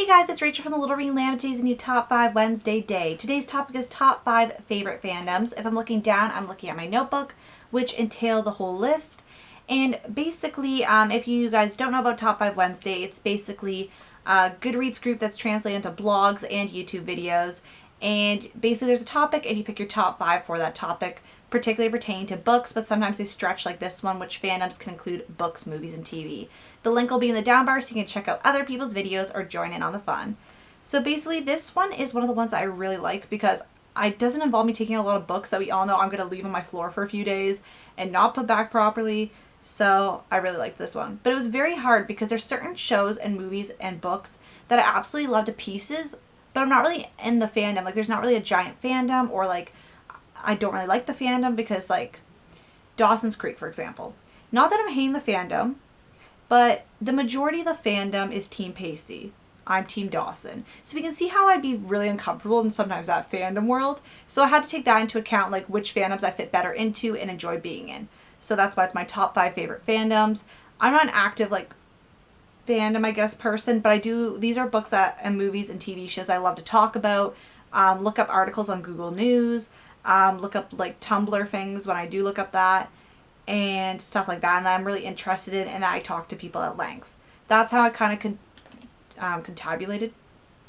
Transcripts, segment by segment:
Hey guys, it's Rachel from the Little Green Lamb. Today's a new Top 5 Wednesday day. Today's topic is Top 5 Favorite Fandoms. If I'm looking down, I'm looking at my notebook, which entail the whole list. And basically, if you guys don't know about Top 5 Wednesday, it's basically a Goodreads group that's translated into blogs and YouTube videos. And basically there's a topic and you pick your top 5 for that topic, particularly pertaining to books, but sometimes they stretch like this one, which fandoms can include books, movies, and TV. The link will be in the down bar so you can check out other people's videos or join in on the fun. So basically this one is one of the ones that I really like because it doesn't involve me taking a lot of books that we all know I'm going to leave on my floor for a few days and not put back properly. So I really like this one. But it was very hard because there's certain shows and movies and books that I absolutely love to pieces, but I'm not really in the fandom. Like, there's not really a giant fandom, or like I don't really like the fandom because, like, Dawson's Creek, for example. Not that I'm hating the fandom, but the majority of the fandom is Team Pacey. I'm Team Dawson. So we can see how I'd be really uncomfortable in sometimes that fandom world. So I had to take that into account, like which fandoms I fit better into and enjoy being in. So that's why it's my top 5 favorite fandoms. I'm not an active, like, fandom, I guess, person, but these are books and movies and TV shows I love to talk about. Look up articles on Google News, look up like Tumblr things when I do look up that, and stuff like that, and that I'm really interested in, and that I talk to people at length. That's how I kind of contabulated.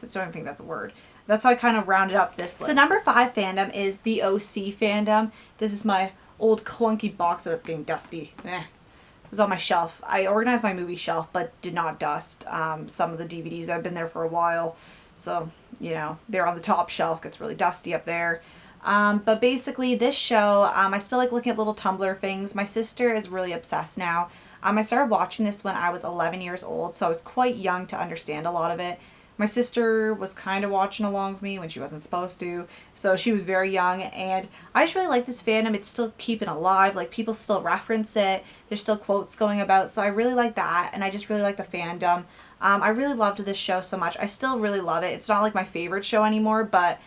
I don't think that's a word. That's how I kind of rounded up this list. So number 5 fandom is the OC fandom. This is my old clunky box that's getting dusty. It was on my shelf. I organized my movie shelf, but did not dust. Some of the DVDs have been there for a while, so, you know, they're on the top shelf. Gets really dusty up there. But basically, this show, I still like looking at little Tumblr things. My sister is really obsessed now. I started watching this when I was 11 years old, so I was quite young to understand a lot of it. My sister was kind of watching along with me when she wasn't supposed to, so she was very young, and I just really like this fandom. It's still keeping alive, like people still reference it, there's still quotes going about, so I really like that, and I just really like the fandom. I really loved this show so much. I still really love it. It's not like my favorite show anymore, but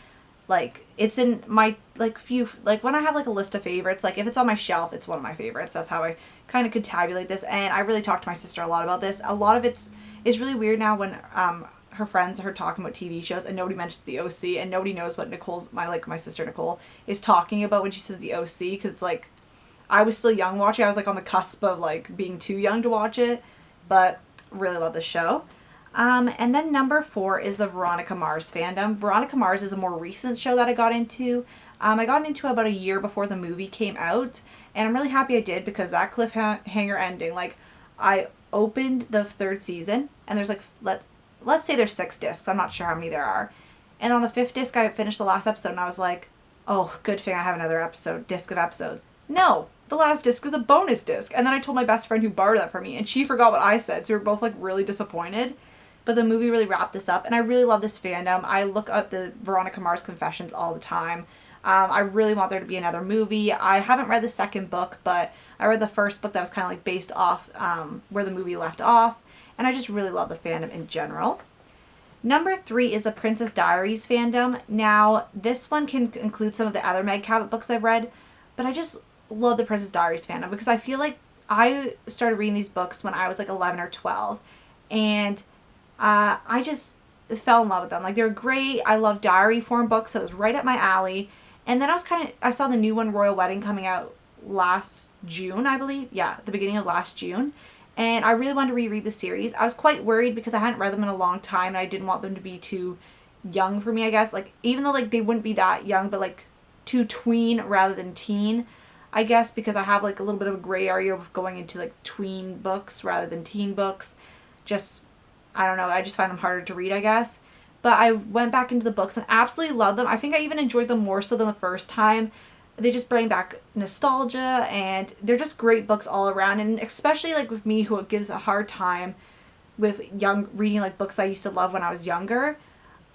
like it's in my when I have like a list of favorites, like if it's on my shelf, it's one of my favorites. That's how I kind of contabulate this, and I really talked to my sister a lot about this. A lot of it's really weird now when her friends are talking about TV shows and nobody mentions the OC, and nobody knows what my sister Nicole is talking about when she says the OC, because it's like I was still young watching. I was like on the cusp of like being too young to watch it, but really love this show. And then number 4 is the Veronica Mars fandom. Veronica Mars is a more recent show that I got into. I got into it about a year before the movie came out, and I'm really happy I did because that cliffhanger ending, like, I opened the 3rd season and there's like let's say there's 6 discs. I'm not sure how many there are. And on the 5th disc, I finished the last episode and I was like, oh, good thing I have another disc of episodes. No, the last disc is a bonus disc. And then I told my best friend who borrowed that from me, and she forgot what I said. So we were both like really disappointed. But the movie really wrapped this up, and I really love this fandom. I look at the Veronica Mars Confessions all the time. I really want there to be another movie. I haven't read the 2nd book, but I read the 1st book that was kind of like based off where the movie left off. And I just really love the fandom in general. Number 3 is the Princess Diaries fandom. Now, this one can include some of the other Meg Cabot books I've read, but I just love the Princess Diaries fandom because I feel like I started reading these books when I was like 11 or 12, and I just fell in love with them. Like, they're great. I love diary form books, so it was right up my alley. And then I saw the new one, Royal Wedding, coming out last June, I believe. Yeah, the beginning of last June. And I really wanted to reread the series. I was quite worried because I hadn't read them in a long time, and I didn't want them to be too young for me, I guess. Like, even though like they wouldn't be that young, but like too tween rather than teen, I guess, because I have like a little bit of a gray area of going into like tween books rather than teen books. Just, I don't know, I just find them harder to read, I guess. But I went back into the books and absolutely loved them. I think I even enjoyed them more so than the first time. They just bring back nostalgia, and they're just great books all around. And especially like with me, who it gives a hard time with reading like books I used to love when I was younger,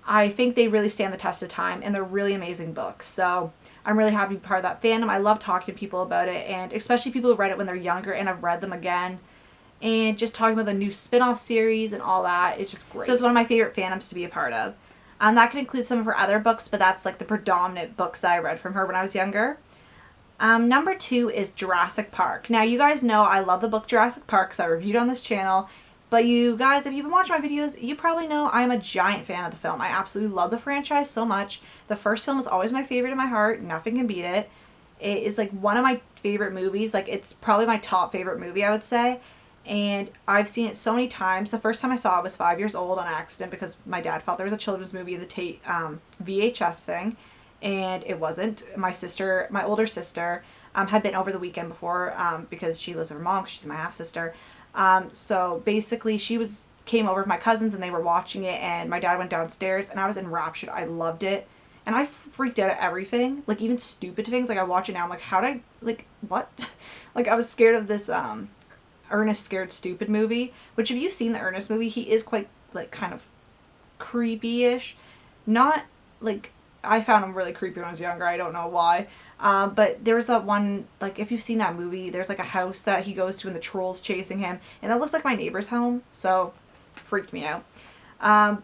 I think they really stand the test of time, and they're really amazing books. So I'm really happy to be part of that fandom. I love talking to people about it, and especially people who read it when they're younger and have read them again. And just talking about the new spin-off series and all that. It's just great. So it's one of my favorite fandoms to be a part of. That can include some of her other books, but that's like the predominant books that I read from her when I was younger. Number 2 is Jurassic Park. Now, you guys know I love the book Jurassic Park because I reviewed on this channel, But you guys, if you've been watching my videos, you probably know I'm a giant fan of the film. I absolutely love the franchise so much. The first film is always my favorite in my heart. Nothing can beat it. It is like one of my favorite movies. Like, it's probably my top favorite movie, I would say. And I've seen it so many times. The first time I saw it was 5 years old on accident because my dad thought there was a children's movie in the VHS thing. And it wasn't. My older sister, had been over the weekend before because she lives with her mom because she's my half-sister. So basically came over with my cousins and they were watching it, and my dad went downstairs and I was enraptured. I loved it. And I freaked out at everything, like even stupid things. Like, I watch it now, I'm like, how'd I, like, what? Like, I was scared of this Ernest Scared Stupid movie, which if you've seen the Ernest movie, he is quite, like, kind of creepy-ish. Not, like, I found him really creepy when I was younger. I don't know why. But there was that one, like, if you've seen that movie, there's like a house that he goes to and the troll's chasing him. And that looks like my neighbor's home. So, freaked me out.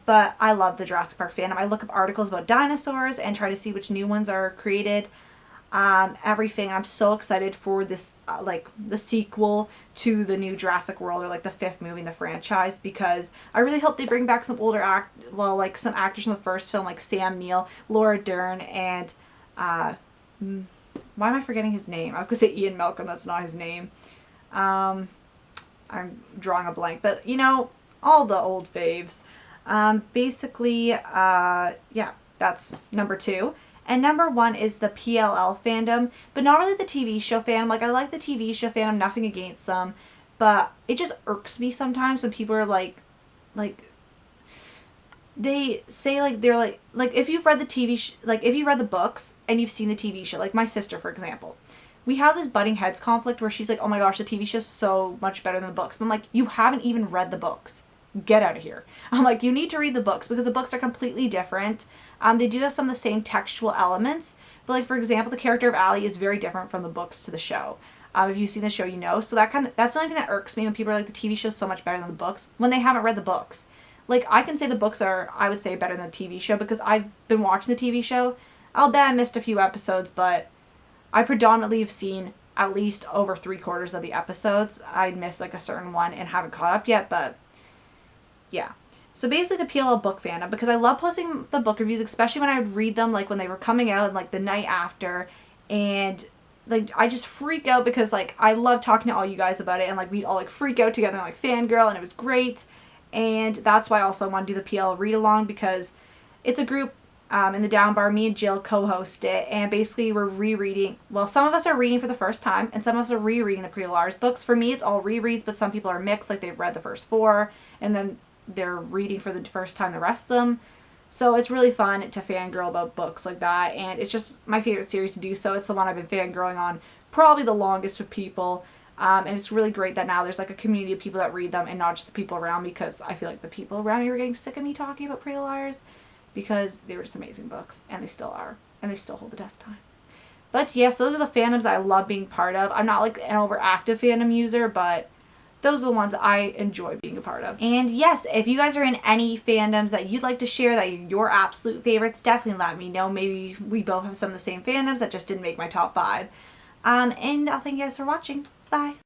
But I love the Jurassic Park fandom. I look up articles about dinosaurs and try to see which new ones are created. Everything. I'm so excited for this, like, the sequel to the new Jurassic World, or like the 5th movie in the franchise, because I really hope they bring back some older like some actors from the first film, like Sam Neill, Laura Dern, and why am I forgetting his name? I was gonna say Ian Malcolm. That's not his name. I'm drawing a blank, but you know, all the old faves. Basically, yeah, that's number 2. And number 1 is the PLL fandom, but not really the TV show fandom. Like, I like the TV show fandom, nothing against them, but it just irks me sometimes when people are like, they say, like, they're like, if you've read the if you read the books and you've seen the TV show, like my sister, for example, we have this butting heads conflict where she's like, oh my gosh, the TV show's so much better than the books. But I'm like, you haven't even read the books. Get out of here. I'm like, you need to read the books because the books are completely different. They do have some of the same textual elements, but like, for example, the character of Allie is very different from the books to the show. If you've seen the show, you know. So that's the only thing that irks me when people are like, the TV show's so much better than the books, when they haven't read the books. Like, I can say the books are, I would say, better than the TV show because I've been watching the TV show. I'll bet I missed a few episodes, but I predominantly have seen at least over 3/4 of the episodes. I missed like a certain one and haven't caught up yet, but yeah. So basically the PLL book fandom, because I love posting the book reviews, especially when I would read them like when they were coming out and like the night after, and like I just freak out because like I love talking to all you guys about it, and like we'd all like freak out together and like fangirl, and it was great. And that's why I also want to do the PLL read along, because it's a group in the down bar. Me and Jill co-host it, and basically we're rereading, well, some of us are reading for the first time and some of us are rereading the PLR's books. For me, it's all rereads, but some people are mixed, like they've read the first 4 and then they're reading for the first time the rest of them. So it's really fun to fangirl about books like that, and it's just my favorite series to do so. It's the one I've been fangirling on probably the longest with people, and it's really great that now there's like a community of people that read them and not just the people around me, because I feel like the people around me were getting sick of me talking about PLRs, because they were just amazing books, and they still are, and they still hold the test of time. But yes, those are the fandoms I love being part of. I'm not like an overactive fandom user, but those are the ones I enjoy being a part of. And yes, if you guys are in any fandoms that you'd like to share, that are your absolute favorites, definitely let me know. Maybe we both have some of the same fandoms that just didn't make my top 5. And I'll thank you guys for watching. Bye.